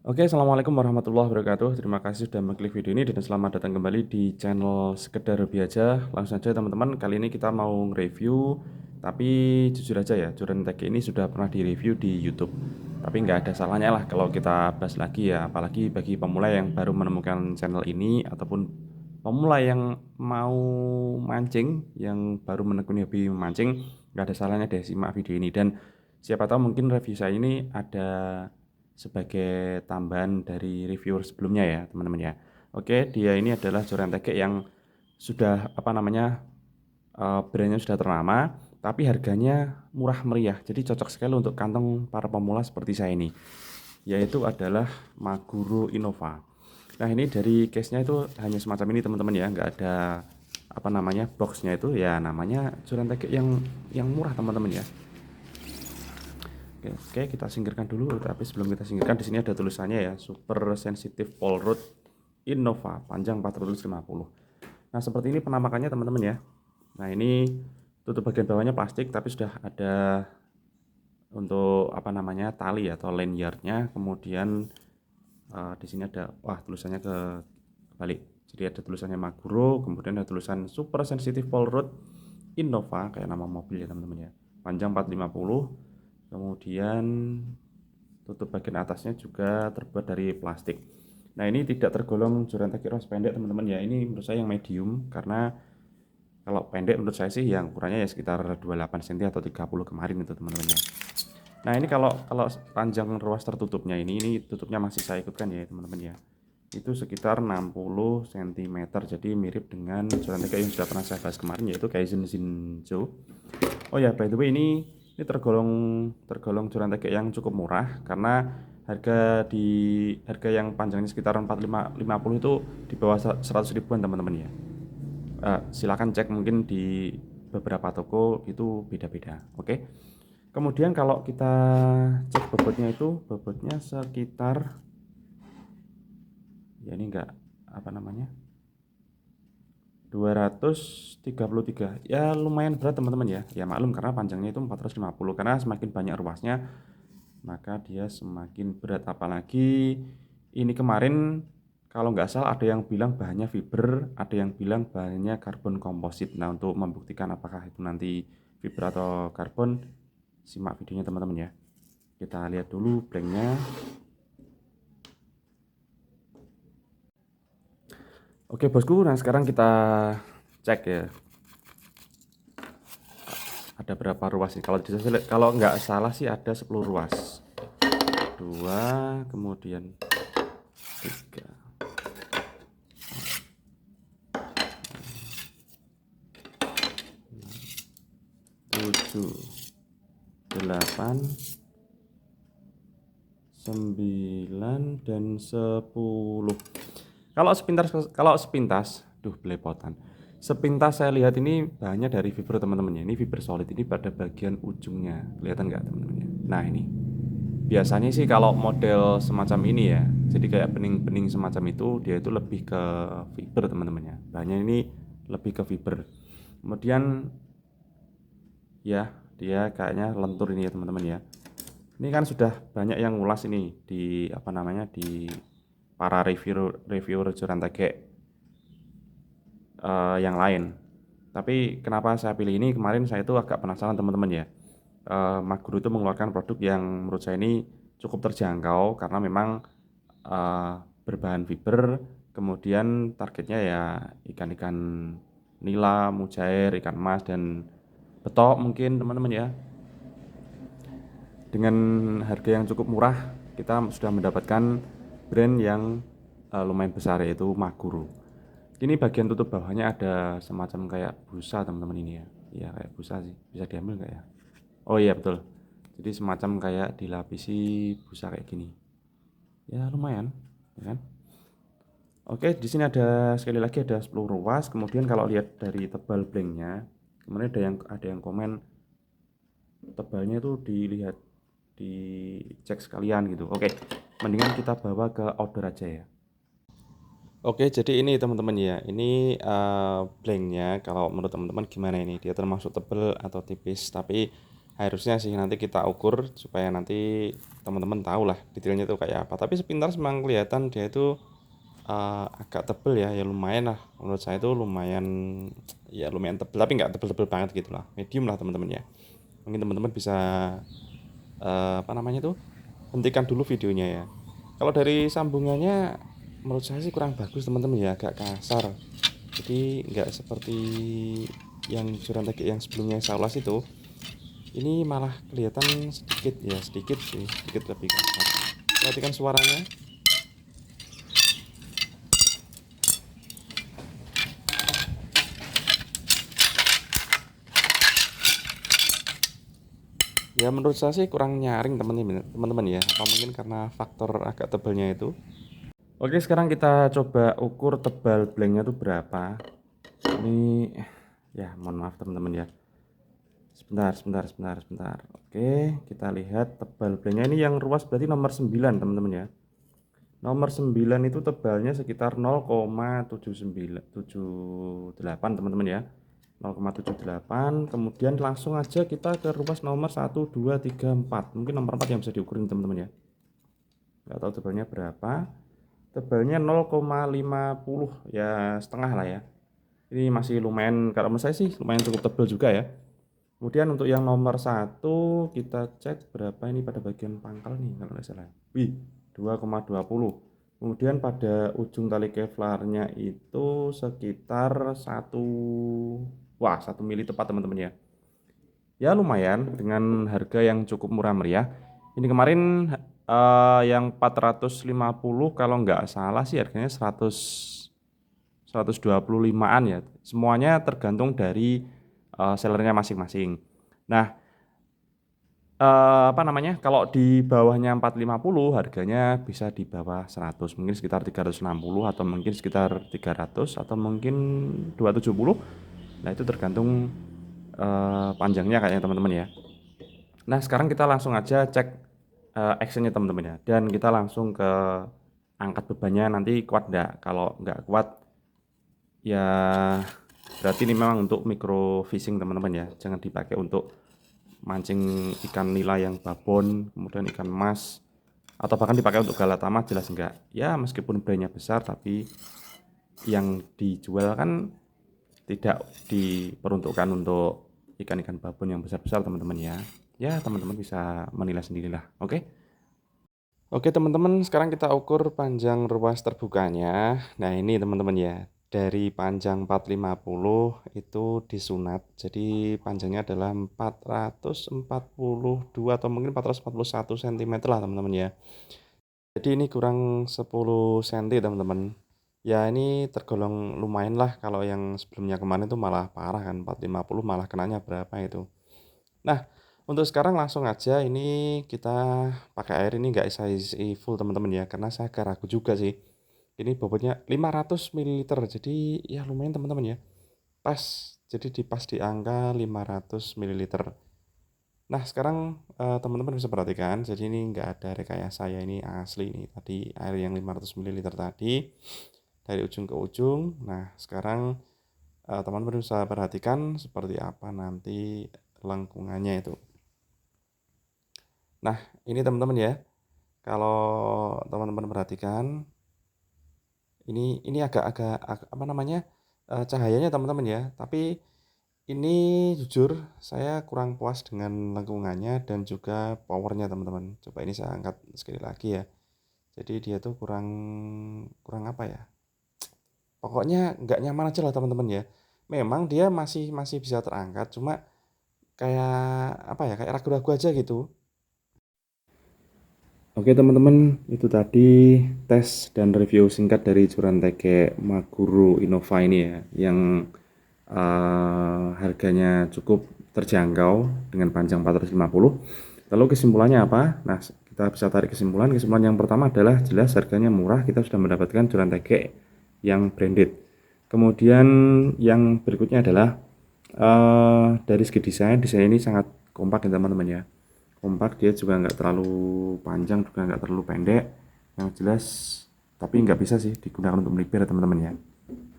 Oke, assalamualaikum warahmatullahi wabarakatuh. Terima kasih sudah mengklik video ini dan selamat datang kembali di channel Sekedar Hobi Aja. Langsung saja teman-teman, kali ini kita mau nge-review, tapi jujur aja ya, Joran Teke ini sudah pernah di-review di YouTube. Tapi nggak ada salahnya lah kalau kita bahas lagi ya, apalagi bagi pemula yang baru menemukan channel ini ataupun pemula yang mau mancing, yang baru menekuni hobi memancing, nggak ada salahnya deh simak video ini. Dan siapa tahu mungkin review saya ini ada sebagai tambahan dari reviewer sebelumnya ya teman-teman ya. Oke, dia ini adalah Joran Teke yang sudah brandnya sudah ternama, tapi harganya murah meriah. Jadi cocok sekali untuk kantong para pemula seperti saya ini, yaitu adalah Maguro Innova. Nah ini dari case-nya itu hanya semacam ini teman-teman ya, nggak ada boxnya itu ya namanya Joran Teke yang murah teman-teman ya. Oke, kita singkirkan dulu. Tapi sebelum kita singkirkan, di sini ada tulisannya ya, Super Sensitive Pole Rod Innova, panjang 450. Nah, seperti ini penampakannya teman-teman ya. Nah, ini tutup bagian bawahnya plastik, tapi sudah ada untuk tali atau lanyardnya. Kemudian di sini ada, tulisannya kebalik. Jadi ada tulisannya Maguro, kemudian ada tulisan Super Sensitive Pole Rod Innova, kayak nama mobil ya teman-teman ya. Panjang 450. Kemudian tutup bagian atasnya juga terbuat dari plastik. Nah ini tidak tergolong Joran Teke Rose pendek teman-teman ya. Ini menurut saya yang medium, karena kalau pendek menurut saya sih yang ukurannya ya sekitar 28 cm atau 30 kemarin itu teman-teman ya. Nah ini kalau kalau panjang ruas tertutupnya ini tutupnya masih saya ikutkan ya teman-teman ya. Itu sekitar 60 cm, jadi mirip dengan Joran Teke yang sudah pernah saya bahas kemarin, yaitu Kaizen Shinjo. Oh ya, by the way, ini tergolong tergolong Joran Teke yang cukup murah, karena harga yang panjangnya sekitar 450 itu di bawah 100 ribuan teman-teman ya. Silakan cek mungkin di beberapa toko itu beda-beda. Oke. Kemudian kalau kita cek bobotnya sekitar, ya ini enggak 233. Ya lumayan berat teman-teman ya. Ya maklum, karena panjangnya itu 450, karena semakin banyak ruasnya maka dia semakin berat. Apalagi ini kemarin kalau nggak salah ada yang bilang bahannya fiber, ada yang bilang bahannya karbon komposit. Nah untuk membuktikan apakah itu nanti fiber atau karbon, simak videonya teman-teman ya. Kita lihat dulu blanknya. Oke bosku, nah sekarang kita cek ya ada berapa ruas nih. Kalau nggak salah sih ada 10 ruas. Dua, kemudian tiga, 7, 8, 9, dan 10. Kalau sepintas, belepotan. Sepintas saya lihat ini bahannya dari fiber teman-teman ya. Ini fiber solid, ini pada bagian ujungnya. Kelihatan nggak teman-teman ya? Nah ini. Biasanya sih kalau model semacam ini ya, jadi kayak bening-bening semacam itu, dia itu lebih ke fiber teman-teman ya. Bahannya ini lebih ke fiber. Kemudian ya, dia kayaknya lentur ini ya teman-teman ya. Ini kan sudah banyak yang ngulas ini di di para reviewer Joran Teke yang lain. Tapi kenapa saya pilih ini, kemarin saya itu agak penasaran teman-teman ya. Maguro itu mengeluarkan produk yang menurut saya ini cukup terjangkau, karena memang eh, berbahan fiber, kemudian targetnya ya ikan-ikan nila, mujair, ikan mas, dan betok mungkin teman-teman ya. Dengan harga yang cukup murah, kita sudah mendapatkan brand yang lumayan besar, yaitu Maguro. Ini bagian tutup bawahnya ada semacam kayak busa teman-teman ini ya. Iya kayak busa sih. Bisa diambil nggak ya? Oh iya betul. Jadi semacam kayak dilapisi busa kayak gini. Ya lumayan, ya kan? Oke, di sini ada sekali lagi ada 10 ruas. Kemudian kalau lihat dari tebal blanknya, kemudian ada yang komen tebalnya itu dilihat, dicek sekalian gitu. Oke, mendingan kita bawa ke outdoor aja ya. Oke, jadi ini teman-teman ya, ini blanknya kalau menurut teman-teman gimana ini? Dia termasuk tebal atau tipis? Tapi Harusnya sih nanti kita ukur supaya nanti teman-teman tahu lah detailnya itu kayak apa. Tapi sepintas memang kelihatan dia itu agak tebel ya, ya lumayan lah. Menurut saya itu lumayan, ya lumayan tebel, tapi nggak tebel-tebel banget gitu lah. Medium lah teman-teman ya. Mungkin teman-teman bisa apa namanya tuh, hentikan dulu videonya ya. Kalau dari sambungannya menurut saya sih kurang bagus teman-teman ya, agak kasar. Jadi nggak seperti yang joran tag yang sebelumnya saya ulas itu. Ini malah kelihatan sedikit ya, sedikit sih, sedikit lebih kasar. Perhatikan suaranya. Ya menurut saya sih kurang nyaring teman-teman ya. Apa mungkin karena faktor agak tebalnya itu. Oke, sekarang kita coba ukur tebal blanknya tuh berapa. Ini ya mohon maaf teman-teman ya. Sebentar. Oke, kita lihat tebal blanknya ini yang ruas berarti nomor 9 teman-teman ya. Nomor 9 itu tebalnya sekitar 0,78 teman-teman ya. 0,78. Kemudian langsung aja kita ke ruas nomor 1, 2, 3, 4. Mungkin nomor 4 yang bisa diukurin teman-teman ya. Nggak tahu tebalnya berapa. Tebalnya 0,50 ya, setengah lah ya. Ini masih lumayan, kalau menurut saya sih lumayan cukup tebal juga ya. Kemudian untuk yang nomor 1 kita cek berapa ini pada bagian pangkal nih kalau nggak salah. Wih, 2,20. Kemudian pada ujung tali kevlarnya itu sekitar 1 mili tepat teman-teman ya. Ya lumayan dengan harga yang cukup murah meriah. Ini kemarin yang 450 kalau nggak salah sih harganya 125-an ya. Semuanya tergantung dari sellernya masing-masing. Nah, apa namanya? Kalau di bawahnya 450 harganya bisa di bawah 100, mungkin sekitar 360 atau mungkin sekitar 300 atau mungkin 270. Nah, itu tergantung panjangnya kayaknya teman-teman ya. Nah, sekarang kita langsung aja cek actionnya teman-teman ya. Dan kita langsung ke angkat bebannya nanti kuat enggak. Kalau nggak kuat ya berarti ini memang untuk micro fishing teman-teman ya. Jangan dipakai untuk mancing ikan nila yang babon, kemudian ikan mas, atau bahkan dipakai untuk galatama jelas enggak. Ya meskipun brandnya besar tapi yang dijual kan tidak diperuntukkan untuk ikan-ikan babon yang besar-besar teman-teman ya. Ya teman-teman bisa menilai sendirilah. Oke. Oke teman-teman, sekarang kita ukur panjang ruas terbukanya. Nah ini teman-teman ya, dari panjang 450 itu disunat. Jadi panjangnya adalah 442 atau mungkin 441 cm lah teman-teman ya. Jadi ini kurang 10 cm teman-teman. Ya ini tergolong lumayan lah, kalau yang sebelumnya kemarin itu malah parah kan, 450 malah kenanya berapa itu. Nah, untuk sekarang langsung aja ini kita pakai air ini nggak saya isi full teman-teman ya, karena saya agak ragu juga sih. Ini bobotnya 500 ml, jadi ya lumayan teman-teman ya. Pas, jadi pas di angka 500 ml. Nah, sekarang teman-teman bisa perhatikan, jadi ini nggak ada rekayasa ya, ini asli nih. Tadi air yang 500 ml tadi dari ujung ke ujung. Nah, sekarang teman-teman bisa perhatikan seperti apa nanti lengkungannya itu. Nah, ini teman-teman ya. Kalau teman-teman perhatikan, ini agak-agak apa namanya? Cahayanya teman-teman ya. Tapi ini jujur saya kurang puas dengan lengkungannya dan juga powernya teman-teman. Coba ini saya angkat sekali lagi ya. Jadi dia tuh kurang kurang apa ya? Pokoknya nggak nyaman aja lah teman-teman ya. Memang dia masih masih bisa terangkat, cuma kayak apa ya? Kayak ragu-ragu aja gitu. Oke teman-teman, itu tadi tes dan review singkat dari joran tege Maguro Innova ini ya, yang harganya cukup terjangkau dengan panjang 450. Lalu kesimpulannya apa? Nah, kita bisa tarik kesimpulan. Kesimpulan yang pertama adalah jelas harganya murah, kita sudah mendapatkan joran tege yang branded. Kemudian yang berikutnya adalah dari segi desain ini sangat kompak ya teman-teman ya. Kompak, dia juga nggak terlalu panjang juga nggak terlalu pendek, yang jelas. Tapi nggak bisa sih digunakan untuk melipir ya teman-teman ya,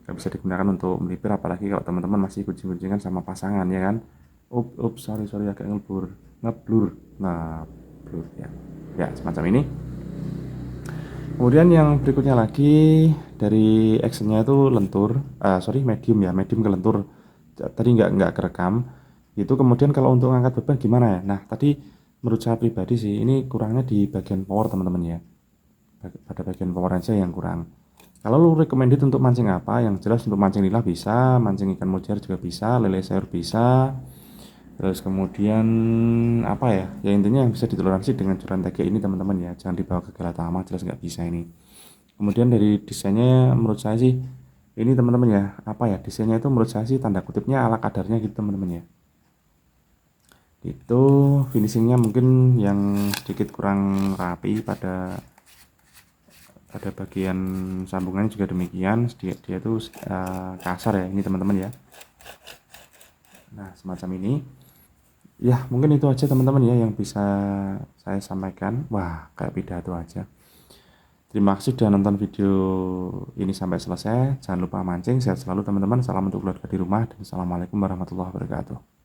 nggak bisa digunakan untuk melipir apalagi kalau teman-teman masih kucing-kucingan sama pasangan ya kan. Sorry agak ngeblur. Nah, blur ya. Ya, semacam ini. Kemudian yang berikutnya lagi dari actionnya itu lentur, medium ya, medium ke lentur. Tadi nggak kerekam. Itu kemudian kalau untuk ngangkat beban gimana ya? Nah, tadi menurut saya pribadi sih ini kurangnya di bagian power teman-teman ya. Pada bagian power aja yang kurang. Kalau lu recommended untuk mancing apa? Yang jelas untuk mancing nila bisa, mancing ikan mujair juga bisa, lele sayur bisa. Terus kemudian apa ya? Ya intinya yang bisa ditoleransi dengan curan TG ini teman-teman ya. Jangan dibawa ke Galatama, jelas nggak bisa ini. Kemudian dari desainnya menurut saya sih ini teman-teman ya, apa ya? Desainnya itu menurut saya sih tanda kutipnya ala kadarnya gitu teman-teman ya. Itu finishingnya mungkin yang sedikit kurang rapi pada bagian sambungannya juga demikian. Dia tuh kasar ya ini teman-teman ya. Nah, semacam ini. Ya, mungkin itu aja teman-teman ya yang bisa saya sampaikan. Wah, kayak pidato aja. Terima kasih sudah nonton video ini sampai selesai. Jangan lupa mancing. Sehat selalu teman-teman. Salam untuk keluarga di rumah dan assalamualaikum warahmatullahi wabarakatuh.